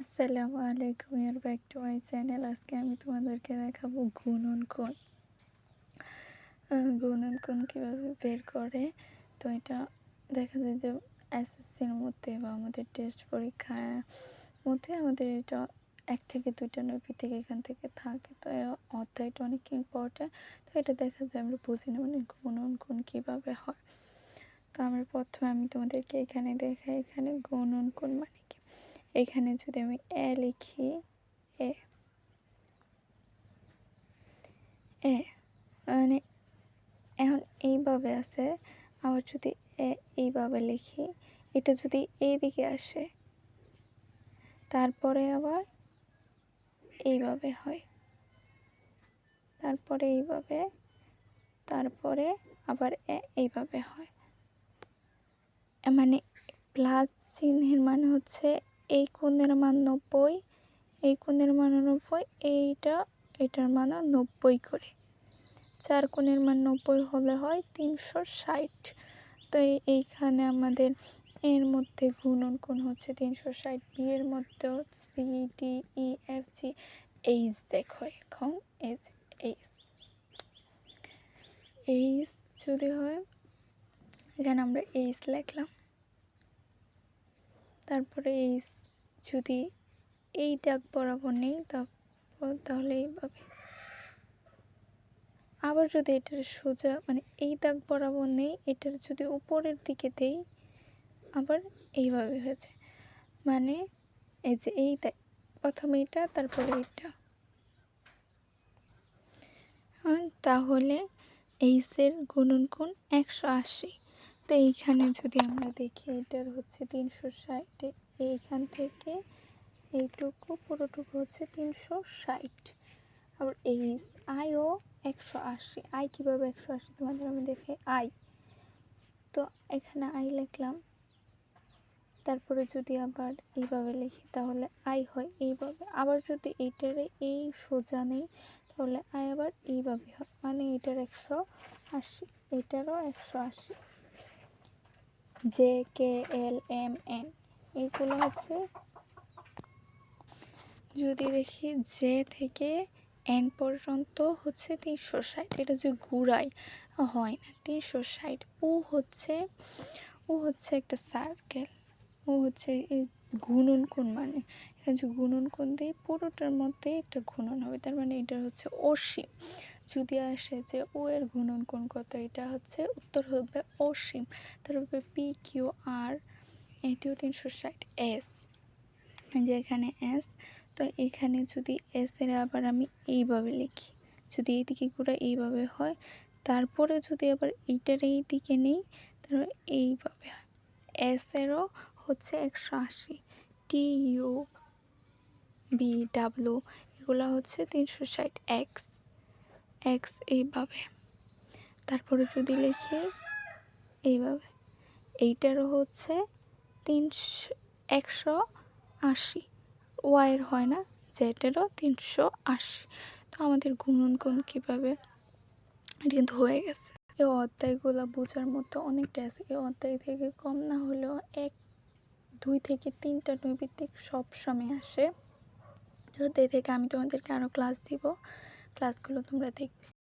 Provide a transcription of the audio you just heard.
আসসালামু আলাইকুম, ইয়ার back to my channel. আজকে আমি তোমাদেরকে দেখাবো গুণনকোণ। গুণনকোণ কীভাবে বের করে। তো এটা দেখা যায় যে এসএসসির মধ্যে বা আমাদের টেস্ট পরীক্ষার মধ্যে আমাদের এটা 1 থেকে 2টা নৈবিত্তিক এখান থেকে থাকে। তো এই অধ্যায়টা অনেক ইম্পর্ট্যান্ট। তো এটা দেখা যায় আমরা বুঝি না মানে গুণনকোণ কীভাবে হয়। তো প্রথমে আমি তোমাদেরকে এখানে দেখাই, এখানে গুণনকোণ মানে কি। এখানে যদি আমি লিখি এ এ মানে এখন এইভাবে আছে, আবার যদি এইভাবে লিখি, এটা যদি এইদিকে আসে তারপরে আবার এইভাবে হয়, তারপরে এইভাবে, তারপরে আবার এইভাবে হয়। মানে প্লাস চিহ্নের মানে হচ্ছে এই কোণের মান 90, এই কোণের মান 90, এটার মানও 90 করে। 4 কোণের মান 90 হলে হয় 360। তো এইখানে আমাদের এর মধ্যে গুণনকোণ হচ্ছে 360, বি এর মধ্যেও C D E F G H. দেখো এখন এইচ যদি হয়, এখানে আমরা এইচ লিখলাম, তারপরে এইচ যদি এই দাগ বরাবর নেই তাহলে এইভাবে, আবার যদি এটার সোজা মানে এই দাগ বরাবর নেই, এটার যদি উপরের দিকে দেই আবার এইভাবে হয়েছে। মানে এই যে এই দাগ, প্রথমে এটা তারপরে এটা, তাহলে এইচের গুণনকোণ 180। তো এইখানে যদি আমরা দেখি এটার হচ্ছে 360, এইখান থেকে এইটুকু পুরোটুকু হচ্ছে 360। আবার এইচ আইও 180। আই কীভাবে 180 তোমাদের আমি দেখে আই, তো এখানে আই লিখলাম, তারপরে যদি আবার এইভাবে লিখি তাহলে আই হয় এইভাবে। আবার যদি এইটারে এই সোজা নেই তাহলে আই আবার এইভাবে হয়, মানে এটার 180, এটারও 180। J K L M N এইগুলো হচ্ছে, যদি দেখি জে থেকে এন পর্যন্ত হচ্ছে 360, এটা যে ঘুরাই হয় না 360। ও হচ্ছে একটা সার্কেল, ও হচ্ছে এই গুণনকোণ, মানে এখানে যে গুণনকোণ দিয়ে পুরোটার মধ্যে একটা গুণন হবে, তার মানে এটা হচ্ছে অসীম। যদি আসে যে ও এর গুণনকোণ কত, এটা হচ্ছে উত্তর হবে অসীম। তারপরে পি কিউ আর, এটিও 360। এস, যে এখানে এস, তো এখানে যদি এস এর আবার আমি এইভাবে লিখি, যদি এইদিকে ঘুরে এইভাবে হয়, তারপরে যদি আবার এইটার এই দিকে নেই তাহলে এইভাবে হয়। এস এরও হচ্ছে 180। টি ইউ বি ডাব্লু এগুলো হচ্ছে 360। এক্স এক্স এইভাবে, তারপরে যদি লিখি এইভাবে, এইটারও হচ্ছে 180। ওয়াইয়ের হয় না, জেটেরও 380। তো আমাদের গুণনকোণ কীভাবে, এটা কিন্তু হয়ে গেছে। এই অধ্যায়গুলো বোঝার মতো অনেকটা আছে। এই অধ্যায় থেকে কম না হলেও 2 থেকে 3টা নৈবিত্তিক সবসময় আসে। তো থেকে আমি তোমাদেরকে আরও ক্লাস দিব, ক্লাসগুলো তোমরা দেখবে।